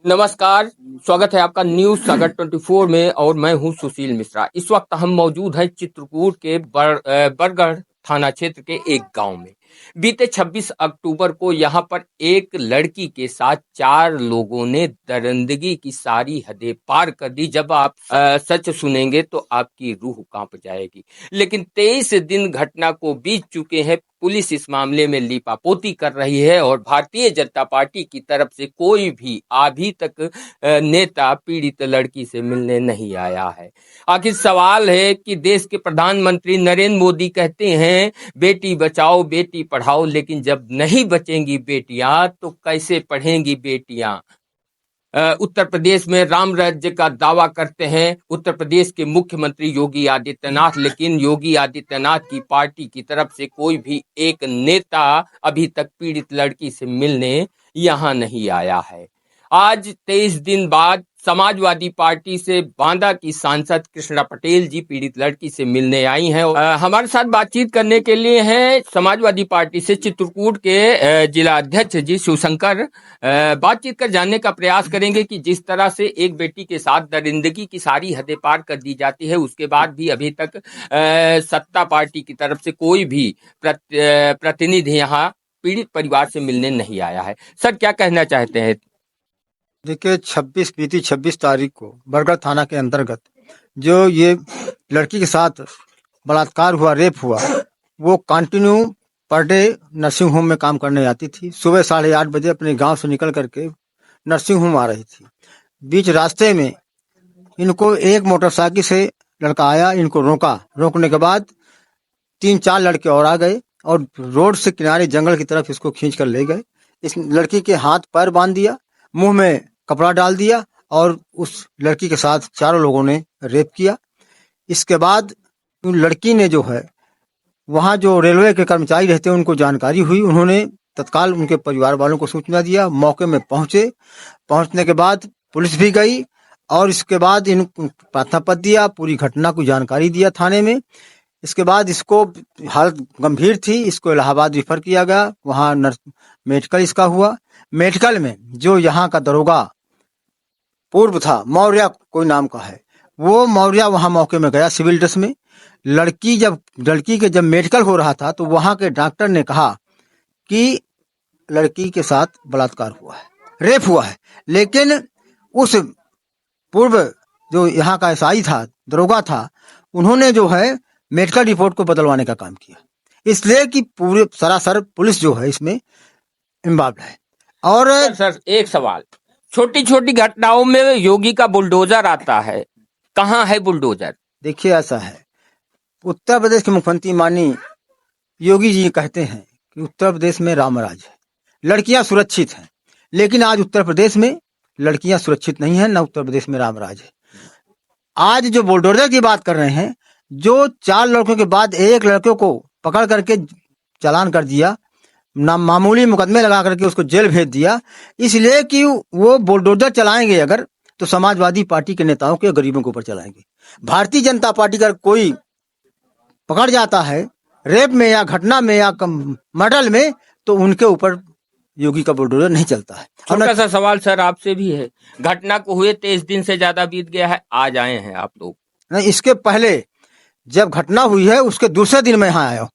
नमस्कार, स्वागत है आपका न्यूज सागर 24 में और मैं हूं सुशील मिश्रा। इस वक्त हम मौजूद हैं चित्रकूट के बरगढ़ थाना क्षेत्र के एक गांव में। बीते 26 अक्टूबर को यहां पर एक लड़की के साथ 4 लोगों ने दरिंदगी की सारी हदें पार कर दी। जब आप सच सुनेंगे तो आपकी रूह कांप जाएगी। लेकिन 23 दिन घटना को बीत चुके हैं। पुलिस इस मामले में लीपापोती कर रही है और भारतीय जनता पार्टी की तरफ से कोई भी अभी तक नेता पीड़ित लड़की से मिलने नहीं आया है। आखिर सवाल है कि देश के प्रधानमंत्री नरेंद्र मोदी कहते हैं बेटी बचाओ बेटी पढ़ाओ, लेकिन जब नहीं बचेंगी बेटियां तो कैसे पढ़ेंगी बेटियां। उत्तर प्रदेश में राम राज्य का दावा करते हैं उत्तर प्रदेश के मुख्यमंत्री योगी आदित्यनाथ, लेकिन योगी आदित्यनाथ की पार्टी की तरफ से कोई भी एक नेता अभी तक पीड़ित लड़की से मिलने यहां नहीं आया है। आज 23 दिन बाद समाजवादी पार्टी से बांदा की सांसद कृष्णा पटेल जी पीड़ित लड़की से मिलने आई हैं। हमारे साथ बातचीत करने के लिए हैं समाजवादी पार्टी से चित्रकूट के जिला अध्यक्ष जी शिवशंकर। बातचीत कर जानने का प्रयास करेंगे कि जिस तरह से एक बेटी के साथ दरिंदगी की सारी हदें पार कर दी जाती है, उसके बाद भी अभी तक सत्ता पार्टी की तरफ से कोई भी प्रतिनिधि यहाँ पीड़ित परिवार से मिलने नहीं आया है। सर, क्या कहना चाहते हैं? देखिए, 26 तारीख को बरगढ़ थाना के अंतर्गत जो ये लड़की के साथ बलात्कार हुआ, रेप हुआ, वो continue per day nursing home में काम करने आती थी। सुबह 8:30 बजे अपने गांव से निकल करके नर्सिंग होम आ रही थी। बीच रास्ते में इनको एक मोटरसाइकिल से लड़का आया, इनको रोका। रोकने के बाद 3-4 लड़के और आ गए और रोड से किनारे जंगल की तरफ इसको खींच कर ले गए। इस लड़की के हाथ पैर बांध दिया, मुंह में कपड़ा डाल दिया और उस लड़की के साथ 4 लोगों ने रेप किया। इसके बाद लड़की ने जो है, वहाँ जो रेलवे के कर्मचारी रहते हैं उनको जानकारी हुई। उन्होंने तत्काल उनके परिवार वालों को सूचना दिया। मौके में पहुंचने के बाद पुलिस भी गई और इसके बाद इन प्रार्थना पत्र दिया, पूरी घटना को जानकारी दिया थाने में। इसके बाद इसको हालत गंभीर थी, इसको इलाहाबाद रेफर किया गया। वहाँ मेडिकल इसका हुआ। मेडिकल में जो यहाँ का दरोगा पूर्व था, मौर्य कोई नाम का है, वो मौर्य वहाँ मौके में गया सिविल ड्रेस में। लड़की के जब मेडिकल हो रहा था तो वहाँ के डॉक्टर ने कहा कि लड़की के साथ बलात्कार हुआ है, रेप हुआ है। लेकिन उस पूर्व जो यहाँ का एसआई था, दरोगा था, उन्होंने जो है मेडिकल रिपोर्ट को बदलवाने का काम किया, इसलिए कि पूरे सरासर पुलिस जो है इसमें इन्वॉल्व है। और सर एक सवाल, छोटी छोटी घटनाओं में योगी का बुलडोजर आता है, कहाँ है बुलडोजर? देखिए, ऐसा है, उत्तर प्रदेश के मुख्यमंत्री माननीय योगी जी कहते हैं कि उत्तर प्रदेश में रामराज है, लड़कियां सुरक्षित हैं। लेकिन आज उत्तर प्रदेश में लड़कियां सुरक्षित नहीं है, न उत्तर प्रदेश में रामराज है। आज जो बुलडोजर की बात कर रहे हैं, जो 4 लड़कों के बाद एक लड़के को पकड़ करके चालान कर दिया, मामूली मुकदमे लगा करके उसको जेल भेज दिया, इसलिए कि वो बुलडोजर चलाएंगे अगर तो समाजवादी पार्टी के नेताओं के गरीबों के ऊपर चलाएंगे। भारतीय जनता पार्टी का कोई पकड़ जाता है रेप में या घटना में या मर्डर में, तो उनके ऊपर योगी का बुलडोजर नहीं चलता है। छोटा सा सवाल सर आपसे भी है, घटना को हुए 23 दिन से ज्यादा बीत गया है, आज आए हैं आप लोग? नहीं, इसके पहले जब घटना हुई है उसके दूसरे दिन मैं यहाँ आया हूँ।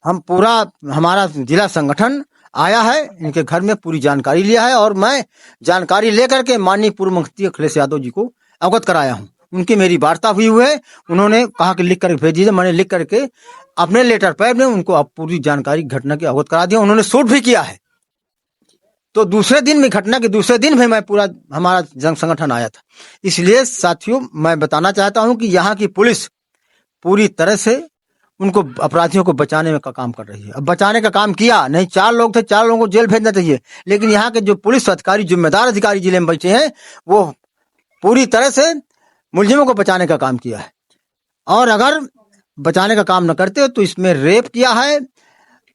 हम पूरा हमारा जिला संगठन आया है, इनके घर में पूरी जानकारी लिया है और मैं जानकारी लेकर के माननीय पूर्व मुख्यमंत्री अखिलेश यादव जी को अवगत कराया हूँ। उनकी मेरी वार्ता हुई है, उन्होंने कहा कि लिख कर भेज दीजिए। मैंने लिख करके अपने लेटर पैड में उनको अब पूरी जानकारी घटना की अवगत करा दिया। उन्होंने शूट भी किया है। तो दूसरे दिन में, घटना के दूसरे दिन भी मैं पूरा हमारा जन संगठन आया था। इसलिए साथियों, मैं बताना चाहता हूँ कि यहाँ की पुलिस पूरी तरह से उनको अपराधियों को बचाने में का काम कर रही है। अब बचाने का काम किया नहीं, 4 लोग थे, 4 लोगों को जेल भेजना चाहिए। लेकिन यहाँ के जो पुलिस अधिकारी, जिम्मेदार अधिकारी जिले में बैठे हैं, वो पूरी तरह से मुलजिमों को बचाने का काम किया है। और अगर बचाने का काम न करते तो इसमें रेप किया है,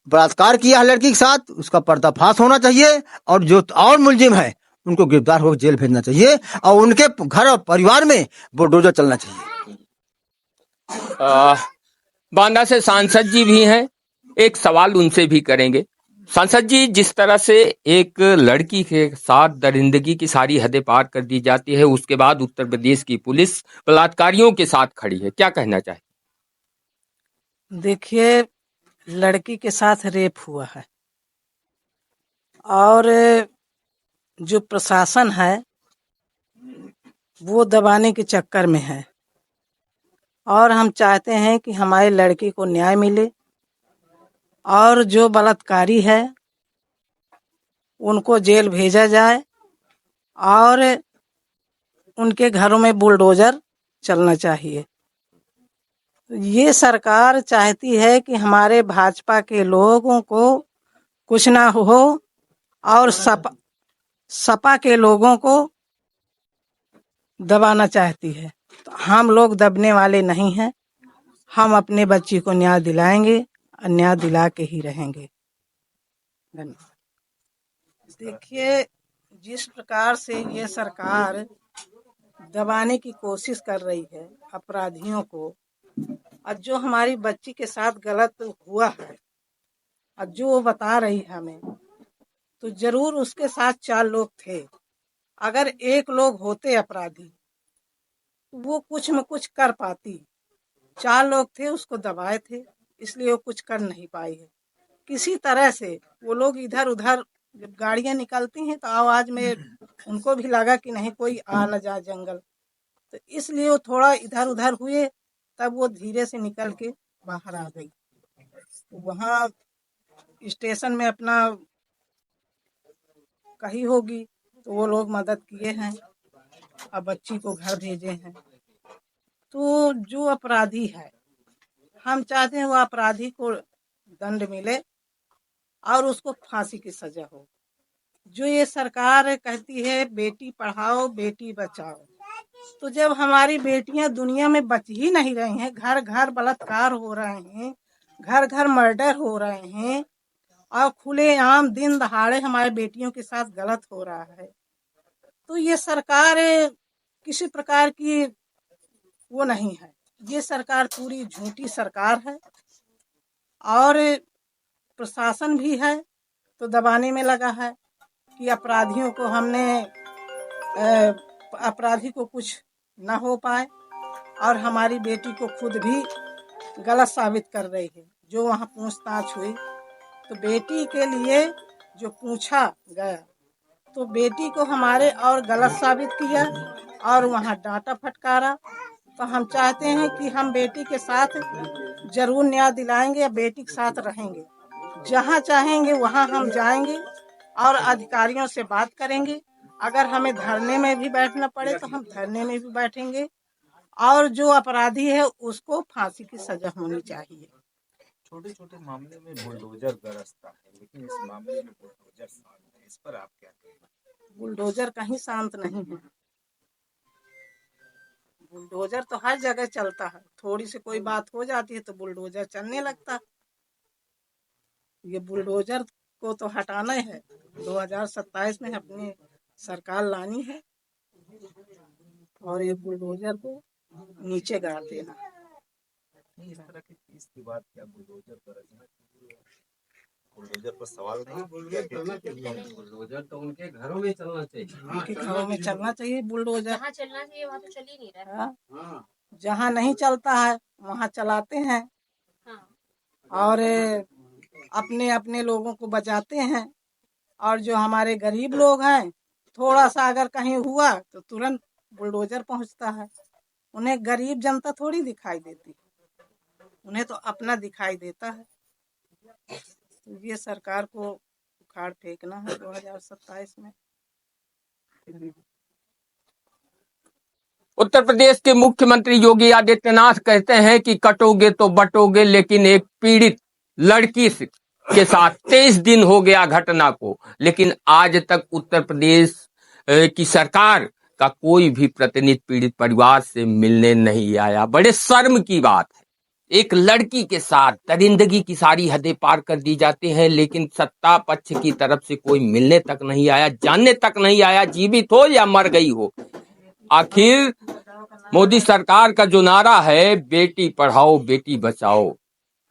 बलात्कार किया है लड़की के साथ, उसका पर्दाफाश होना चाहिए और जो और मुलजिम है उनको गिरफ्तार होकर जेल भेजना चाहिए और उनके घर और परिवार में बुलडोजर चलना चाहिए। बांदा से सांसद जी भी हैं, एक सवाल उनसे भी करेंगे। सांसद जी, जिस तरह से एक लड़की के साथ दरिंदगी की सारी हदें पार कर दी जाती है, उसके बाद उत्तर प्रदेश की पुलिस बलात्कारियों के साथ खड़ी है, क्या कहना चाहे? देखिए, लड़की के साथ रेप हुआ है और जो प्रशासन है वो दबाने के चक्कर में है और हम चाहते हैं कि हमारी लड़की को न्याय मिले और जो बलात्कारी है उनको जेल भेजा जाए और उनके घरों में बुलडोजर चलना चाहिए। ये सरकार चाहती है कि हमारे भाजपा के लोगों को कुछ ना हो और सपा के लोगों को दबाना चाहती है। तो हम लोग दबने वाले नहीं हैं। हम अपने बच्ची को न्याय दिलाएंगे और न्याय दिला के ही रहेंगे। धन्यवाद। देखिए, जिस प्रकार से ये सरकार दबाने की कोशिश कर रही है अपराधियों को, और जो हमारी बच्ची के साथ गलत हुआ है और जो वो बता रही है हमें, तो जरूर उसके साथ 4 लोग थे। अगर एक लोग होते अपराधी तो वो कुछ में कुछ कर पाती। 4 लोग थे, उसको दबाए थे, इसलिए वो कुछ कर नहीं पाई है। किसी तरह से वो लोग इधर उधर, जब गाड़ियां निकलती हैं तो आवाज में उनको भी लगा कि नहीं कोई आ न जाए जंगल, तो इसलिए वो थोड़ा इधर उधर हुए, तब वो धीरे से निकल के बाहर आ गई। वहाँ स्टेशन में अपना कही होगी तो वो लोग मदद किए हैं और बच्ची को घर भेजे हैं। तो जो अपराधी है, हम चाहते हैं वो अपराधी को दंड मिले और उसको फांसी की सजा हो। जो ये सरकार कहती है बेटी पढ़ाओ बेटी बचाओ, तो जब हमारी बेटियां दुनिया में बच ही नहीं रही हैं, घर घर बलात्कार हो रहे हैं, घर घर मर्डर हो रहे हैं और खुलेआम दिन दहाड़े हमारे बेटियों के साथ गलत हो रहा है, तो ये सरकार किसी प्रकार की वो नहीं है। ये सरकार पूरी झूठी सरकार है और प्रशासन भी है तो दबाने में लगा है कि अपराधियों को अपराधी को कुछ न हो पाए, और हमारी बेटी को खुद भी गलत साबित कर रही है। जो वहाँ पूछताछ हुई तो बेटी के लिए जो पूछा गया तो बेटी को हमारे और गलत साबित किया और वहाँ डांटा फटकारा। तो हम चाहते हैं कि हम बेटी के साथ जरूर न्याय दिलाएंगे या बेटी के साथ रहेंगे। जहाँ चाहेंगे वहाँ हम जाएंगे और अधिकारियों से बात करेंगे। अगर हमें धरने में भी बैठना पड़े तो हम धरने में भी बैठेंगे और जो अपराधी है उसको फांसी की सजा होनी चाहिए। छोटे छोटे मामले में बुलडोजर गरजता है, लेकिन इस मामले में बुलडोजर शांत है, इस पर आप क्या कहेंगे? बुलडोजर कहीं शांत नहीं है। बुलडोजर तो हर जगह चलता है, थोड़ी सी कोई बात हो जाती है तो बुलडोजर चलने लगता है। ये बुलडोजर को तो हटाना है, 2027 में अपनी सरकार लानी है और ये बुलडोजर को नीचे गाड़ देना। इस तरह की चीज की बात क्या बुलडोजर गरजना, बुलडोजर पर सवाल नहीं? बुलडोजर तो उनके घरों में चलना चाहिए। उनके घरों में चलना चाहिए बुलडोजर। जहाँ चलना चाहिए वहाँ तो चल ही नहीं रहा है। हाँ, जहाँ नहीं चलता है वहाँ चलाते हैं और अपने अपने लोगों को बचाते हैं। और जो हमारे गरीब लोग हैं, थोड़ा सा अगर कहीं हुआ तो तुरंत बुलडोजर पहुंचता है। उन्हें गरीब जनता थोड़ी दिखाई देती है, उन्हें तो अपना दिखाई देता है। तो ये सरकार को उखाड़ फेंकना है 2027 में। उत्तर प्रदेश के मुख्यमंत्री योगी आदित्यनाथ कहते हैं कि कटोगे तो बटोगे, लेकिन एक पीड़ित लड़की के साथ 23 दिन हो गया घटना को, लेकिन आज तक उत्तर प्रदेश की सरकार का कोई भी प्रतिनिधि पीड़ित परिवार से मिलने नहीं आया। बड़े शर्म की बात है, एक लड़की के साथ दरिंदगी की सारी हदें पार कर दी जाती हैं, लेकिन सत्ता पक्ष की तरफ से कोई मिलने तक नहीं आया, जानने तक नहीं आया जीवित हो या मर गई हो। आखिर मोदी सरकार का जो नारा है बेटी पढ़ाओ बेटी बचाओ,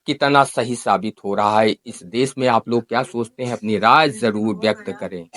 कितना सही साबित हो रहा है इस देश में? आप लोग क्या सोचते हैं? अपनी राय जरूर व्यक्त करें।